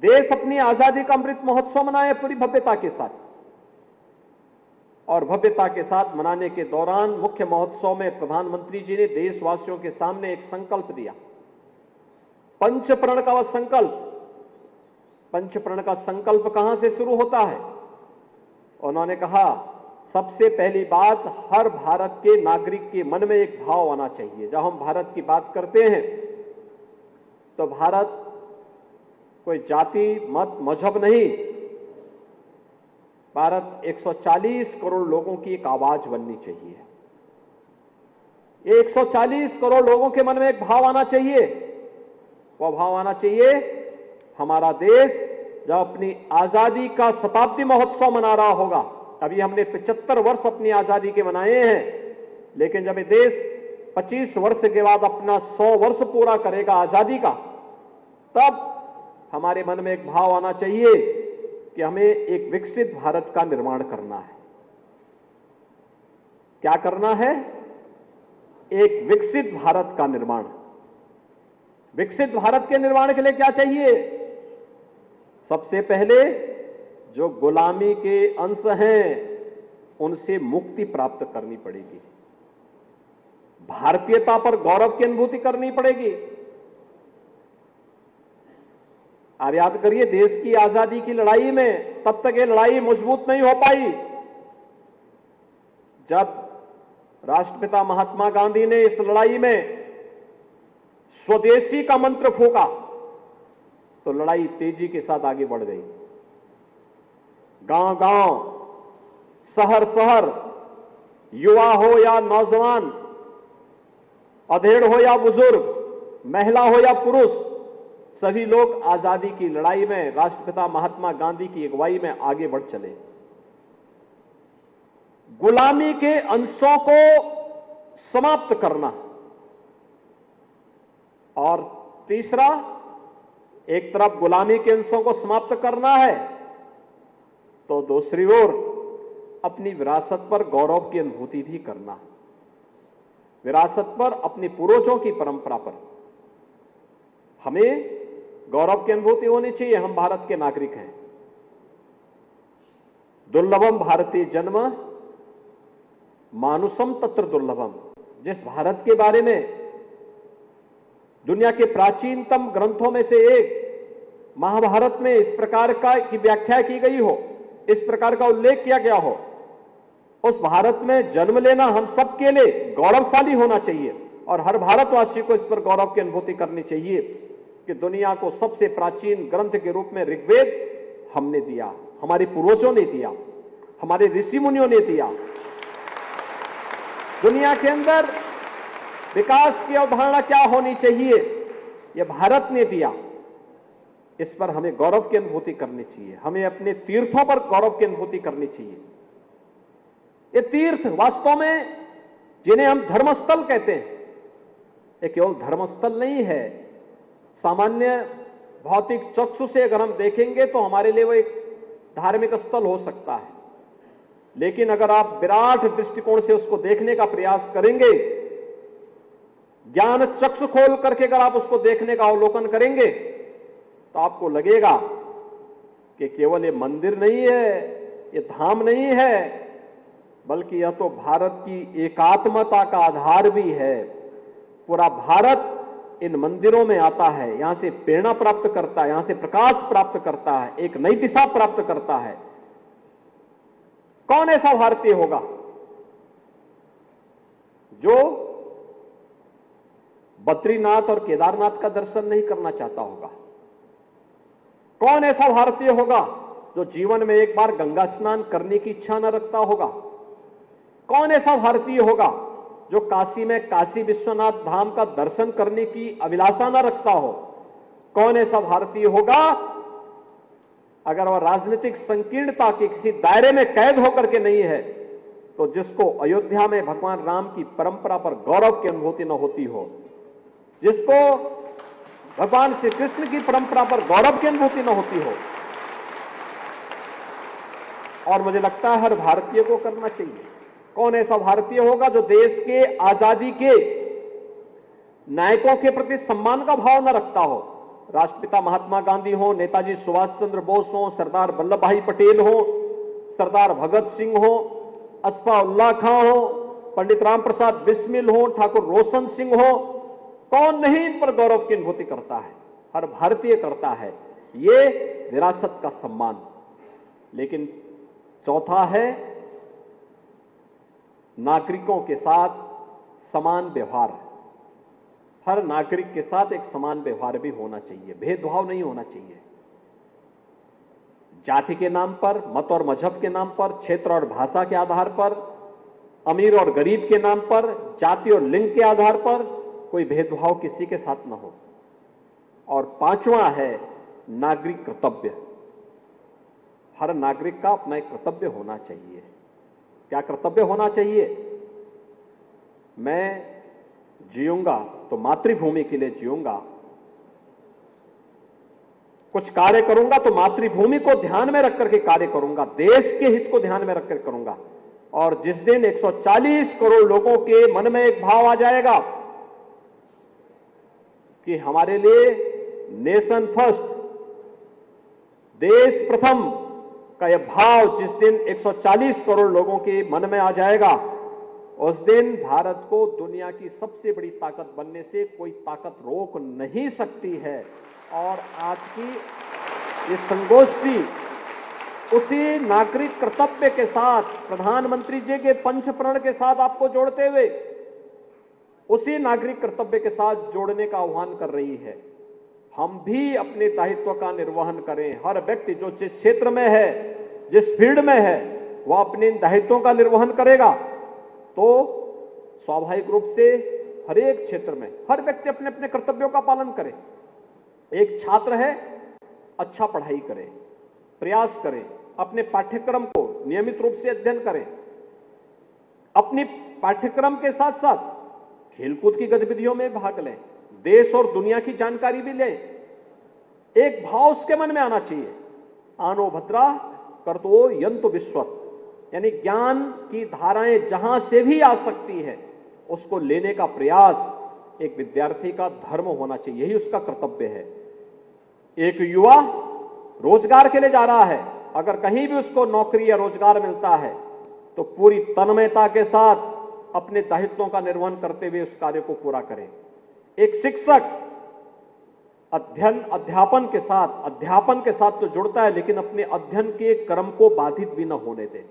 देश अपनी आजादी का अमृत महोत्सव मनाए पूरी भव्यता के साथ, और भव्यता के साथ मनाने के दौरान मुख्य महोत्सव में प्रधानमंत्री जी ने देशवासियों के सामने एक संकल्प दिया, पंचप्रण का वह संकल्प। पंचप्रण का संकल्प कहां से शुरू होता है? उन्होंने कहा, सबसे पहली बात, हर भारत के नागरिक के मन में एक भाव आना चाहिए। जब हम भारत की बात करते हैं तो भारत कोई जाति मत मजहब नहीं, भारत 140 करोड़ लोगों की एक आवाज बननी चाहिए। ये 140 करोड़ लोगों के मन में एक भाव आना चाहिए। वह भाव आना चाहिए, हमारा देश जब अपनी आजादी का शताब्दी महोत्सव मना रहा होगा, अभी हमने 75 वर्ष अपनी आजादी के मनाए हैं, लेकिन जब ये देश 25 वर्ष के बाद अपना 100 वर्ष पूरा करेगा आजादी का, तब हमारे मन में एक भाव आना चाहिए कि हमें एक विकसित भारत का निर्माण करना है। क्या करना है? एक विकसित भारत का निर्माण। विकसित भारत के निर्माण के लिए क्या चाहिए? सबसे पहले जो गुलामी के अंश हैं उनसे मुक्ति प्राप्त करनी पड़ेगी, भारतीयता पर गौरव की अनुभूति करनी पड़ेगी। आप याद करिए, देश की आजादी की लड़ाई में तब तक ये लड़ाई मजबूत नहीं हो पाई जब राष्ट्रपिता महात्मा गांधी ने इस लड़ाई में स्वदेशी का मंत्र फूंका, तो लड़ाई तेजी के साथ आगे बढ़ गई। गांव गांव, शहर शहर, युवा हो या नौजवान, अधेड़ हो या बुजुर्ग, महिला हो या पुरुष, सभी लोग आजादी की लड़ाई में राष्ट्रपिता महात्मा गांधी की अगुवाई में आगे बढ़ चले। गुलामी के अंशों को समाप्त करना, और तीसरा, एक तरफ गुलामी के अंशों को समाप्त करना है तो दूसरी ओर अपनी विरासत पर गौरव की अनुभूति भी करना। विरासत पर, अपने पूर्वजों की परंपरा पर हमें गौरव की अनुभूति होनी चाहिए। हम भारत के नागरिक हैं। दुर्लभम भारतीय जन्म मानुषम तत्र दुर्लभम। जिस भारत के बारे में दुनिया के प्राचीनतम ग्रंथों में से एक महाभारत में इस प्रकार की व्याख्या की गई हो, इस प्रकार का उल्लेख किया गया हो, उस भारत में जन्म लेना हम सबके लिए गौरवशाली होना चाहिए, और हर भारतवासी को इस पर गौरव की अनुभूति करनी चाहिए कि दुनिया को सबसे प्राचीन ग्रंथ के रूप में ऋग्वेद हमने दिया, हमारे पूर्वजों ने दिया, हमारे ऋषि मुनियों ने दिया। दुनिया के अंदर विकास की अवधारणा क्या होनी चाहिए, यह भारत ने दिया। इस पर हमें गौरव की अनुभूति करनी चाहिए। हमें अपने तीर्थों पर गौरव की अनुभूति करनी चाहिए। ये तीर्थ वास्तव में, जिन्हें हम धर्मस्थल कहते हैं, ये केवल धर्मस्थल नहीं है। सामान्य भौतिक चक्षु से अगर हम देखेंगे तो हमारे लिए वो एक धार्मिक स्थल हो सकता है, लेकिन अगर आप विराट दृष्टिकोण से उसको देखने का प्रयास करेंगे, ज्ञान चक्षु खोल करके अगर आप उसको देखने का अवलोकन करेंगे, तो आपको लगेगा कि केवल ये मंदिर नहीं है, ये धाम नहीं है, बल्कि यह तो भारत की एकात्मता का आधार भी है। पूरा भारत इन मंदिरों में आता है, यहां से प्रेरणा प्राप्त करता है, यहां से प्रकाश प्राप्त करता है, एक नई दिशा प्राप्त करता है। कौन ऐसा भारतीय होगा जो बद्रीनाथ और केदारनाथ का दर्शन नहीं करना चाहता होगा? कौन ऐसा भारतीय होगा जो जीवन में एक बार गंगा स्नान करने की इच्छा न रखता होगा? कौन ऐसा भारतीय होगा जो काशी में काशी विश्वनाथ धाम का दर्शन करने की अभिलाषा न रखता हो? कौन ऐसा भारतीय होगा, अगर वह राजनीतिक संकीर्णता के किसी दायरे में कैद होकर के नहीं है, तो जिसको अयोध्या में भगवान राम की परंपरा पर गौरव की अनुभूति न होती हो, जिसको भगवान श्री कृष्ण की परंपरा पर गौरव की अनुभूति न होती हो। और मुझे लगता है हर भारतीय को करना चाहिए। कौन ऐसा भारतीय होगा जो देश के आजादी के नायकों के प्रति सम्मान का भाव न रखता हो, राष्ट्रपिता महात्मा गांधी हो, नेताजी सुभाष चंद्र बोस हो, सरदार वल्लभ भाई पटेल हो, सरदार भगत सिंह हो, अस्फाउल्लाह खां हो, पंडित राम प्रसाद बिस्मिल हो, ठाकुर रोशन सिंह हो, कौन नहीं इन पर गौरव की अनुभूति करता है? हर भारतीय करता है। ये विरासत का सम्मान। लेकिन चौथा है नागरिकों के साथ समान व्यवहार। हर नागरिक के साथ एक समान व्यवहार भी होना चाहिए, भेदभाव नहीं होना चाहिए। जाति के नाम पर, मत और मजहब के नाम पर, क्षेत्र और भाषा के आधार पर, अमीर और गरीब के नाम पर, जाति और लिंग के आधार पर कोई भेदभाव किसी के साथ न हो। और पांचवा है नागरिक कर्तव्य। हर नागरिक का अपना एक कर्तव्य होना चाहिए। क्या कर्तव्य होना चाहिए? मैं जीऊंगा तो मातृभूमि के लिए जीऊंगा, कुछ कार्य करूंगा तो मातृभूमि को ध्यान में रखकर के कार्य करूंगा, देश के हित को ध्यान में रखकर करूंगा। और जिस दिन 140 करोड़ लोगों के मन में एक भाव आ जाएगा कि हमारे लिए नेशन फर्स्ट, देश प्रथम का यह भाव जिस दिन 140 करोड़ लोगों के मन में आ जाएगा, उस दिन भारत को दुनिया की सबसे बड़ी ताकत बनने से कोई ताकत रोक नहीं सकती है। और आज की ये संगोष्ठी उसी नागरिक कर्तव्य के साथ, प्रधानमंत्री जी के पंचप्रण के साथ आपको जोड़ते हुए उसी नागरिक कर्तव्य के साथ जोड़ने का आह्वान कर रही है। हम भी अपने दायित्व का निर्वहन करें। हर व्यक्ति जो जिस क्षेत्र में है, जिस फील्ड में है, वह अपने दायित्वों का निर्वहन करेगा तो स्वाभाविक रूप से हर एक क्षेत्र में हर व्यक्ति अपने अपने कर्तव्यों का पालन करे। एक छात्र है, अच्छा पढ़ाई करे, प्रयास करे, अपने पाठ्यक्रम को नियमित रूप से अध्ययन करें, अपनी पाठ्यक्रम के साथ साथ खेलकूद की गतिविधियों में भाग लें, देश और दुनिया की जानकारी भी लें। एक भाव उसके मन में आना चाहिए, आनो भद्रा कर्तो यंतु विश्वत, यानी ज्ञान की धाराएं जहां से भी आ सकती है उसको लेने का प्रयास एक विद्यार्थी का धर्म होना चाहिए, यही उसका कर्तव्य है। एक युवा रोजगार के लिए जा रहा है, अगर कहीं भी उसको नौकरी या रोजगार मिलता है तो पूरी तन्मयता के साथ अपने दायित्वों का निर्वहन करते हुए उस कार्य को पूरा करें। एक शिक्षक अध्यापन के साथ तो जुड़ता है, लेकिन अपने अध्ययन के क्रम को बाधित भी न होने दे।